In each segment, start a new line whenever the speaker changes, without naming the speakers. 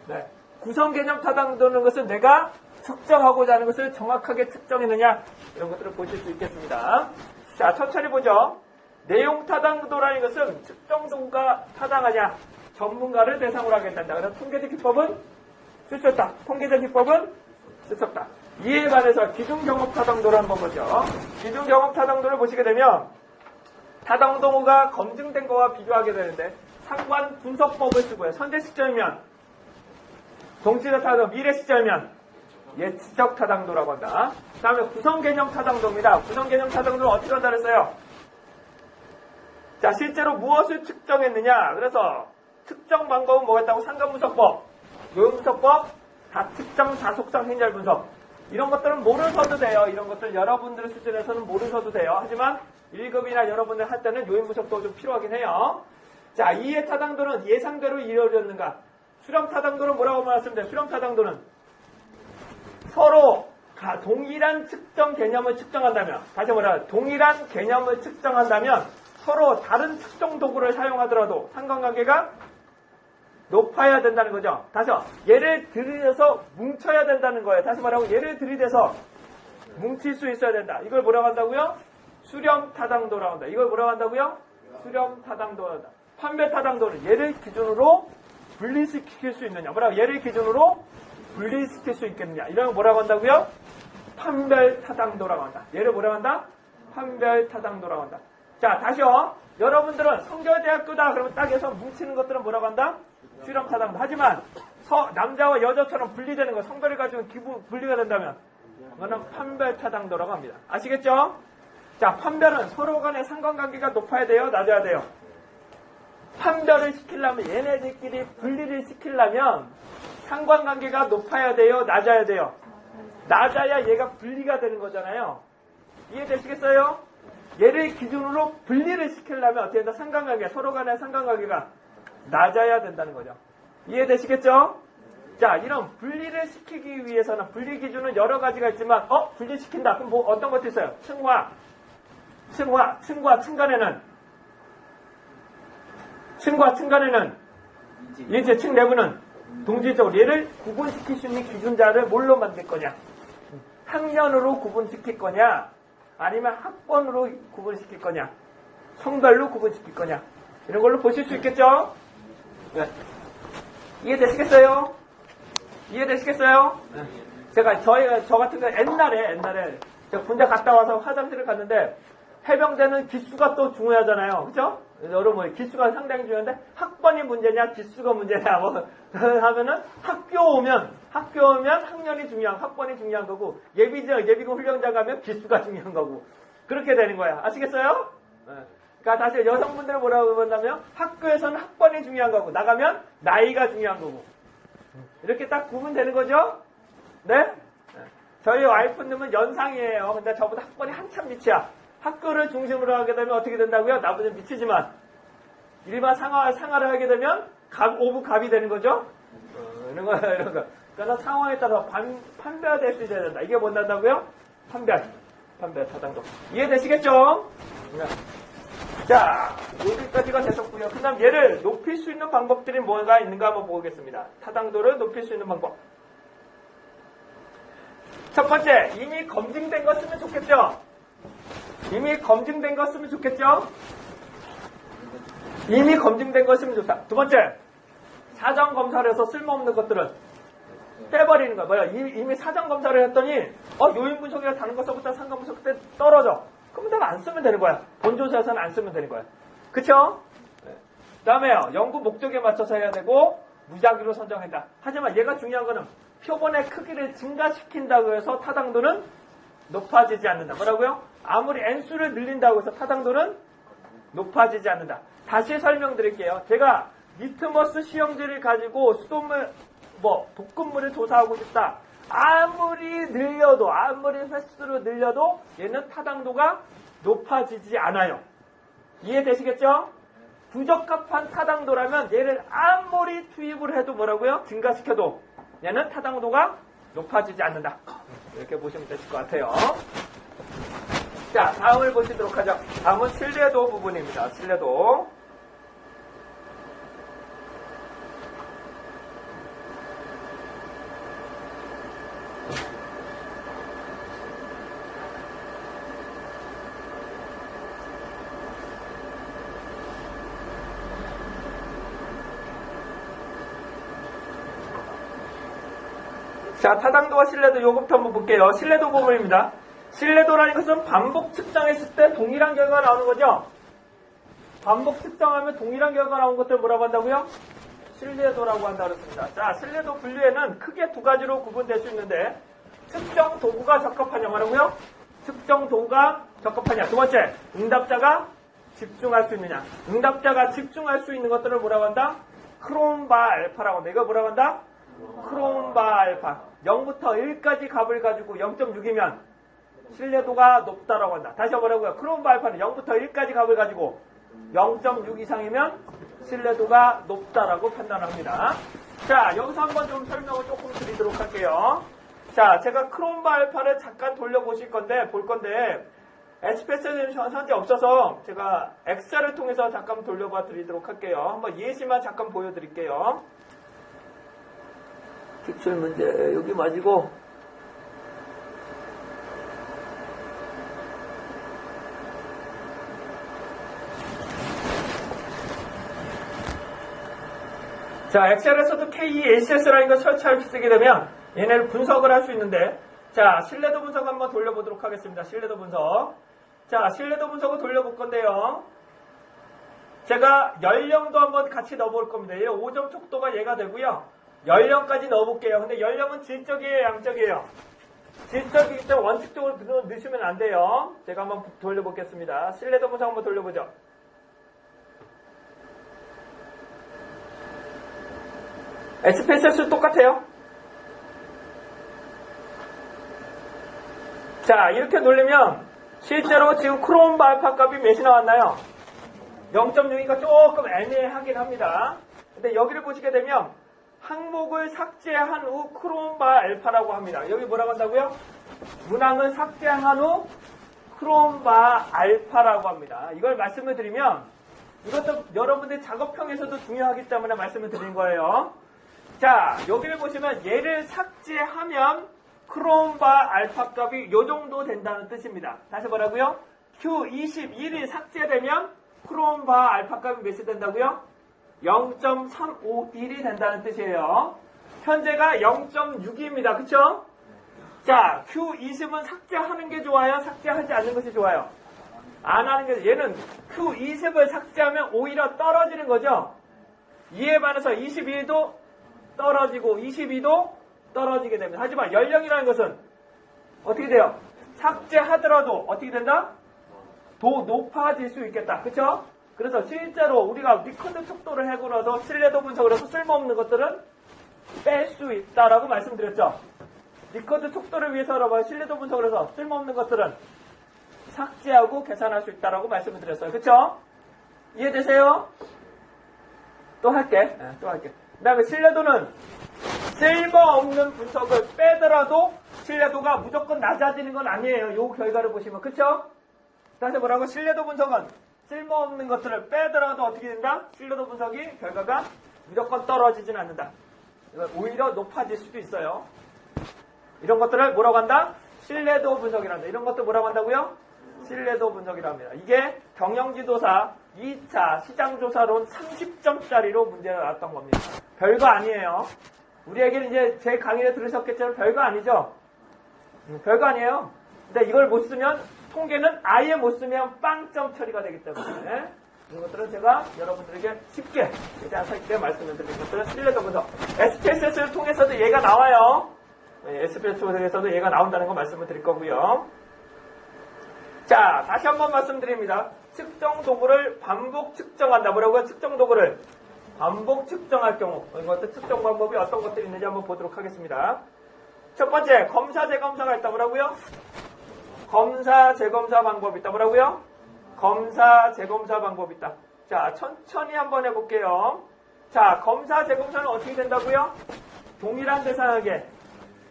네. 구성개념 타당도는 것은 내가 측정하고자 하는 것을 정확하게 측정했느냐 이런 것들을 보실 수 있겠습니다. 자, 천천히 보죠. 내용 타당도라는 것은 측정도가 타당하냐 전문가를 대상으로 하게 된다. 그래서 통계적 기법은 쓸 수 없다. 통계적 기법은 쓸 수 없다. 이에 관해서 기준경험 타당도를 한번 보죠. 기준경험 타당도를 보시게 되면 타당도가 검증된 거와 비교하게 되는데 상관 분석법을 쓰고요. 현재 시점이면 동시적 타당도, 미래 시점이면 예측적 타당도라고 한다. 그 다음에 구성개념 타당도입니다. 구성개념 타당도는 어떻게 한다 그랬어요? 자, 실제로 무엇을 측정했느냐. 그래서 특정 방법은 뭐였다고? 상관분석법, 요인분석법, 다특정, 다속성, 행렬분석. 이런 것들은 모르셔도 돼요. 이런 것들 여러분들 수준에서는 모르셔도 돼요. 하지만 1급이나 여러분들 할 때는 요인분석도 좀 필요하긴 해요. 자, 이해 타당도는 예상대로 이루어졌는가? 수렴 타당도는 뭐라고 말씀드려요? 수렴 타당도는 서로 동일한 측정 개념을 측정한다면, 다시 말하면 동일한 개념을 측정한다면 서로 다른 측정 도구를 사용하더라도 상관관계가 높아야 된다는 거죠. 다시 예를 들여서 뭉쳐야 된다는 거예요. 다시 말하고 예를 들이대서 뭉칠 수 있어야 된다. 이걸 뭐라고 한다고요? 수렴 타당도라고 한다. 이걸 뭐라고 한다고요? 수렴 타당도라고 한다. 판별 타당도는 예를 기준으로 분리시킬 수 있느냐. 뭐라고? 예를 기준으로 분리시킬 수 있겠느냐. 이런 거 뭐라고 한다고요? 판별 타당도라고 한다. 얘를 뭐라고 한다? 판별 타당도라고 한다. 자, 다시요. 여러분들은 성결대학교다 그러면 딱 해서 뭉치는 것들은 뭐라고 한다? 수렴 타당도. 하지만 남자와 여자처럼 분리되는 거, 성별을 가지고 분리가 된다면 그거는 판별 타당도라고 합니다. 아시겠죠? 자, 판별은 서로 간의 상관관계가 높아야 돼요? 낮아야 돼요? 판별을 시키려면 얘네들끼리 분리를 시키려면 상관관계가 높아야 돼요? 낮아야 돼요? 낮아야 얘가 분리가 되는 거잖아요. 이해되시겠어요? 얘를 기준으로 분리를 시키려면 어떻게 된다? 상관관계, 서로 간의 상관관계가 낮아야 된다는 거죠. 이해되시겠죠? 자, 이런 분리를 시키기 위해서는 분리 기준은 여러 가지가 있지만 분리시킨다. 그럼 뭐 어떤 것도 있어요? 층과 층간에는 이제 층 내부는 동질적으로 얘를 구분시킬 수 있는 기준자를 뭘로 만들 거냐? 학년으로 구분시킬 거냐? 아니면 학번으로 구분시킬 거냐? 성별로 구분시킬 거냐? 이런 걸로 보실 수 있겠죠? 네. 이해되시겠어요? 네. 제가 저 같은 거 옛날에 제가 군대 갔다 와서 화장실을 갔는데 해병대는 기수가 또 중요하잖아요. 그죠? 여러분, 기수가 상당히 중요한데 학번이 문제냐, 기수가 문제냐, 뭐 하면은 학교 오면 학년이 중요한, 학번이 중요한 거고 예비군 훈련자 가면 기수가 중요한 거고 그렇게 되는 거야. 아시겠어요? 네. 그러니까 다시 여성분들은 뭐라고 본다면 학교에서는 학번이 중요한 거고 나가면 나이가 중요한 거고 이렇게 딱 구분되는 거죠? 네? 저희 와이프님은 연상이에요. 근데 저보다 학번이 한참 밑이야. 학교를 중심으로 하게 되면 어떻게 된다고요? 나보다 미치지만 일반 생활을 하게 되면 오부갑이 되는 거죠? 이런 거. 그러니까 상황에 따라서 판별될 수 있어야 된다. 이게 뭔다고요? 판별 타당도. 이해되시겠죠? 자, 여기까지가 됐었고요. 그 다음 얘를 높일 수 있는 방법들이 뭐가 있는가 한번 보겠습니다. 타당도를 높일 수 있는 방법. 첫 번째, 이미 검증된 거 쓰면 좋겠죠? 이미 검증된 거 쓰면 좋다. 두 번째, 사전검사를 해서 쓸모없는 것들은 빼버리는 거야. 뭐야? 이미 사전검사를 했더니 요인분석이나 다른 거 써보다 상관분석 때 떨어져. 그럼 내가 안 쓰면 되는 거야. 본조사에서는 안 쓰면 되는 거야. 그쵸? 그 다음에요. 연구 목적에 맞춰서 해야 되고 무작위로 선정한다. 하지만 얘가 중요한 거는 표본의 크기를 증가시킨다고 해서 타당도는 높아지지 않는다. 뭐라고요? 아무리 N수를 늘린다고 해서 타당도는 높아지지 않는다. 다시 설명드릴게요. 제가 리트머스 시험지를 가지고 독극물을 조사하고 싶다. 아무리 횟수로 늘려도 얘는 타당도가 높아지지 않아요. 이해되시겠죠? 부적합한 타당도라면 얘를 아무리 투입을 해도 뭐라고요? 증가시켜도 얘는 타당도가 높아지지 않는다. 이렇게 보시면 되실 것 같아요. 자, 다음을 보시도록 하죠. 다음은 신뢰도 부분입니다. 신뢰도. 자, 타당도와 신뢰도 요것부터 한번 볼게요. 신뢰도 부분입니다. 신뢰도라는 것은 반복 측정했을 때 동일한 결과가 나오는 거죠. 반복 측정하면 동일한 결과가 나온 것들 뭐라고 한다고요? 신뢰도라고 한다고 했습니다. 자, 신뢰도 분류에는 크게 두 가지로 구분될 수 있는데 측정 도구가 적합하냐 말하고요. 측정 도구가 적합하냐. 두 번째, 응답자가 집중할 수 있느냐. 응답자가 집중할 수 있는 것들을 뭐라고 한다? 크롬바 알파라고 한다. 이거 뭐라고 한다? 크롬바 알파. 0부터 1까지 값을 가지고 0.6이면 신뢰도가 높다라고 한다. 다시 뭐라고요? 크롬바 알파는 0부터 1까지 값을 가지고 0.6 이상이면 신뢰도가 높다라고 판단합니다. 자, 여기서 한번 좀 설명을 조금 드리도록 할게요. 자, 제가 크롬바 알파를 잠깐 돌려보실 건데, 볼 건데, SPS는 현재 없어서 제가 엑셀을 통해서 잠깐 돌려봐 드리도록 할게요. 한번 예시만 잠깐 보여드릴게요. 기출 문제 여기 맞이고, 자, 엑셀에서도 KESS라는 걸 설치할 수 있게 되면 얘네를 분석을 할 수 있는데, 자, 신뢰도 분석 한번 돌려보도록 하겠습니다. 신뢰도 분석. 자, 신뢰도 분석을 돌려볼 건데요. 제가 연령도 한번 같이 넣어볼 겁니다. 얘 5점 촉도가 얘가 되고요. 연령까지 넣어볼게요. 근데 연령은 질적이에요, 양적이에요? 질적이기 때문에 원칙적으로 넣으시면 안 돼요. 제가 한번 돌려보겠습니다. 신뢰도 분석 한번 돌려보죠. SPSS 똑같아요. 자, 이렇게 놀리면 실제로 지금 크롬바 알파 값이 몇이 나왔나요? 0.6이니까 조금 애매하긴 합니다. 근데 여기를 보시게 되면 항목을 삭제한 후 크롬바 알파라고 합니다. 여기 뭐라고 한다고요? 문항을 삭제한 후 크롬바 알파라고 합니다. 이걸 말씀을 드리면 이것도 여러분들 작업형에서도 중요하기 때문에 말씀을 드린 거예요. 자, 여기를 보시면 얘를 삭제하면 크롬바 알파 값이 요 정도 된다는 뜻입니다. 다시 뭐라고요? Q21이 삭제되면 크롬바 알파 값이 몇이 된다고요? 0.351이 된다는 뜻이에요. 현재가 0.6입니다. 그쵸? 자, Q20은 삭제하는 게 좋아요? 삭제하지 않는 것이 좋아요? 안 하는 게, 얘는 Q20을 삭제하면 오히려 떨어지는 거죠? 이에 반해서 21도 떨어지고 22도 떨어지게 됩니다. 하지만 연령이라는 것은 어떻게 돼요? 삭제하더라도 어떻게 된다? 더 높아질 수 있겠다. 그쵸? 그래서 실제로 우리가 리커드 촉도를 해고라도 신뢰도 분석을 해서 쓸모없는 것들은 뺄 수 있다라고 말씀드렸죠. 리커드 촉도를 위해서라고 신뢰도 분석을 해서 쓸모없는 것들은 삭제하고 계산할 수 있다라고 말씀을 드렸어요. 그쵸? 이해되세요? 또 할게. 그 다음에 신뢰도는 쓸모없는 분석을 빼더라도 신뢰도가 무조건 낮아지는 건 아니에요. 요 결과를 보시면. 그쵸? 다시 뭐라고? 신뢰도 분석은 쓸모없는 것들을 빼더라도 어떻게 된다? 신뢰도 분석이 결과가 무조건 떨어지진 않는다. 오히려 높아질 수도 있어요. 이런 것들을 뭐라고 한다? 신뢰도 분석이란다. 이런 것들 뭐라고 한다고요? 신뢰도 분석이라고 합니다. 이게 경영지도사 2차 시장조사론 30점짜리로 문제가 나왔던 겁니다. 별거 아니에요. 우리에게는 이제 제 강의를 들으셨겠지만 별거 아니죠? 별거 아니에요. 근데 이걸 못 쓰면, 통계는 아예 못 쓰면 빵점 처리가 되기 때문에 이런 것들은 제가 여러분들에게 쉽게 최대한 쉽게 말씀을 드린 것들은 신뢰도 분석. SPSS를 통해서도 얘가 나와요. SPSS에서도 얘가 나온다는 거 말씀을 드릴 거고요. 자, 다시 한번 말씀드립니다. 측정 도구를 반복 측정한다. 뭐라고요? 측정 도구를 반복 측정할 경우 이것도 측정 방법이 어떤 것들이 있는지 한번 보도록 하겠습니다. 첫 번째, 검사 재검사가 있다. 뭐라고요? 검사 재검사 방법이 있다. 뭐라고요? 검사 재검사 방법이 있다. 자, 천천히 한번 해볼게요. 자, 검사 재검사는 어떻게 된다고요? 동일한 대상에게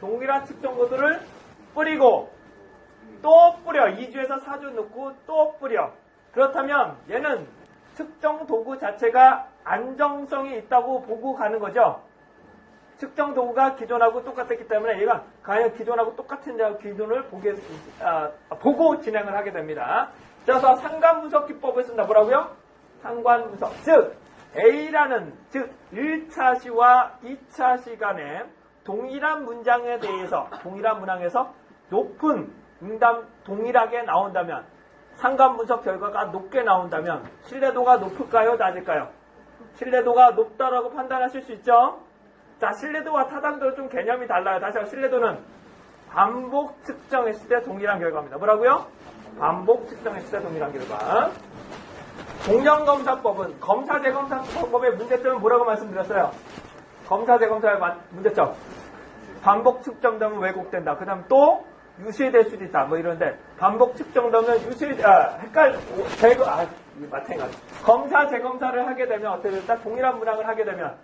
동일한 측정 도구를 뿌리고 또 뿌려. 2주에서 4주 넣고 또 뿌려. 그렇다면 얘는 측정 도구 자체가 안정성이 있다고 보고 가는 거죠. 측정 도구가 기존하고 똑같았기 때문에 얘가 과연 기존하고 똑같은 기준을 보고 진행을 하게 됩니다. 그래서 상관분석 기법을 쓴다. 뭐라고요? 상관분석. 즉 A라는 즉 1차 시와 2차 시 간에 동일한 문장에 대해서 동일한 문항에서 높은 응답 동일하게 나온다면 상관분석 결과가 높게 나온다면 신뢰도가 높을까요? 낮을까요? 신뢰도가 높다라고 판단하실 수 있죠? 자, 신뢰도와 타당도는 좀 개념이 달라요. 다시 한번 신뢰도는 반복 측정했을 때 동일한 결과입니다. 뭐라고요? 반복 측정했을 때 동일한 결과. 공정검사법은 검사재검사법의 문제점은 뭐라고 말씀드렸어요? 검사재검사의 문제점. 반복 측정되면 왜곡된다. 그 다음 또 유실될 수도 있다. 뭐 이런데 반복 측정되면 마찬가지. 검사 재검사를 하게 되면 어떻게 될까? 동일한 문항을 하게 되면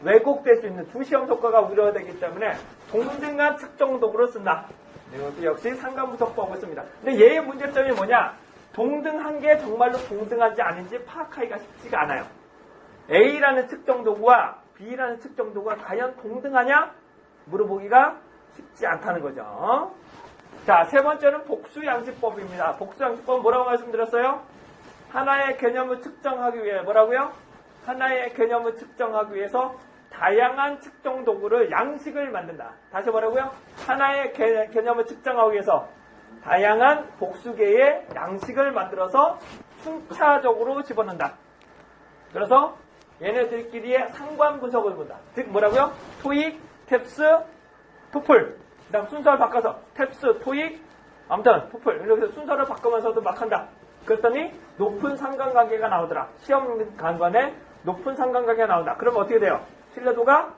왜곡될 수 있는 두시험 효과가 우려되기 때문에 동등한 측정 도구를 쓴다. 이것도 역시 상관분석법을 씁니다. 근데 얘의 문제점이 뭐냐? 동등한 게 정말로 동등한지 아닌지 파악하기가 쉽지가 않아요. A라는 측정 도구와 B라는 측정 도구가 과연 동등하냐? 물어보기가 쉽지 않다는 거죠. 자, 세 번째는 복수양식법입니다. 복수양식법은 뭐라고 말씀드렸어요? 하나의 개념을 측정하기 위해 뭐라고요? 하나의 개념을 측정하기 위해서 다양한 측정 도구를 양식을 만든다. 다시 뭐라고요? 하나의 개념을 측정하기 위해서 다양한 복수계의 양식을 만들어서 순차적으로 집어넣는다. 그래서 얘네들끼리의 상관분석을 본다. 즉 뭐라고요? 토익, 탭스, 토플. 그 다음 순서를 바꿔서 탭스, 토익, 아무튼 토플. 이렇게 순서를 바꾸면서도 막 한다. 그랬더니 높은 상관관계가 나오더라. 시험 간관에 높은 상관관계가 나온다. 그러면 어떻게 돼요? 신뢰도가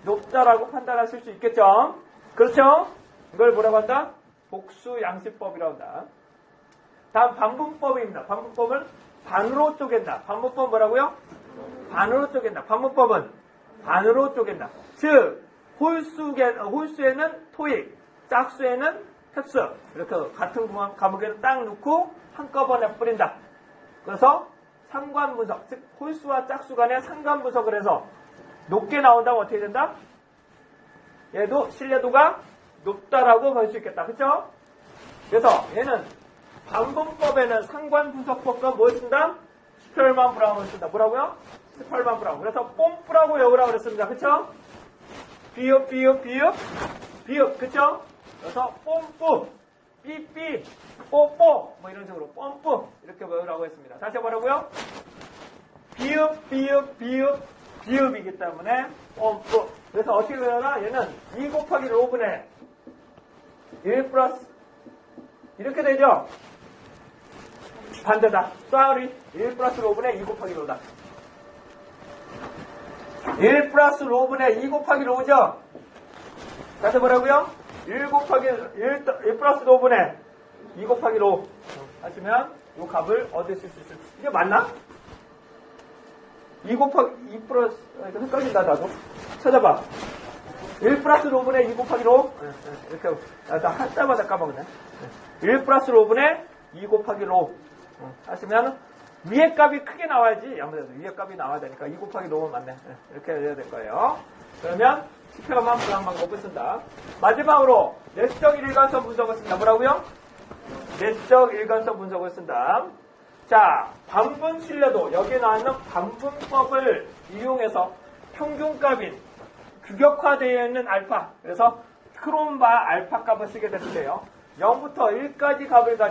높다라고 판단하실 수 있겠죠? 그렇죠? 이걸 뭐라고 한다? 복수양식법이라고 한다. 다음 반분법입니다. 반분법은 반으로 쪼갠다. 반분법 뭐라고요? 반으로 쪼갠다. 반분법은 반으로 쪼갠다. 즉 홀수에는 토익, 짝수에는 탭스 이렇게 같은 과목에는 딱 놓고 한꺼번에 뿌린다. 그래서 상관분석, 즉 홀수와 짝수 간의 상관분석을 해서 높게 나온다면 어떻게 된다? 얘도 신뢰도가 높다라고 볼 수 있겠다. 그렇죠? 그래서 얘는 반분법에는 상관분석법과 뭘 쓴다? 스펠만 브라운을 쓴다. 뭐라고요? 스펠만 브라운. 그래서 뽐뿌라고 외우라고 그랬습니다. 그렇죠? 비읍, 그쵸? 그래서 뽐뿌, 삐삐, 뽀뽀, 뭐 이런 식으로 뽐뿌 이렇게 외우라고 했습니다. 다시 뭐라고요? 비읍이기 때문에 뽐뿌. 그래서 어떻게 외우나? 얘는 2 곱하기 로분의 1 플러스 이렇게 되죠? 반대다. sorry. 1 플러스 로분의 2 곱하기 로다. 1 플러스 로분의 2 곱하기 로죠? 다시 뭐라고요? 1 플러스 로분의 2 곱하기 로 하시면 이 값을 얻으실 수 있어요. 이게 맞나? 2 플러스 헷갈린다 나도. 찾아봐. 1 플러스 로분의 2 곱하기 로 이렇게 나 할 때마다 까먹네. 1 플러스 로분의 2 곱하기 로 하시면 위에 값이 크게 나와야지. 아무래도 위에 값이 나와야 되니까 2 곱하기 로는 맞네. 이렇게 해야 될 거예요. 그러면 시표만 불안 방법을 쓴다. 마지막으로 내적 일관성 분석을 쓴다. 뭐라고요? 내적 일관성 분석을 쓴다. 자, 반분 신뢰도. 여기에 나와 있는 반분법을 이용해서 평균값인 규격화되어 있는 알파. 그래서 크롬바 알파 값을 쓰게 되는데요. 0부터 1까지 값을 가지고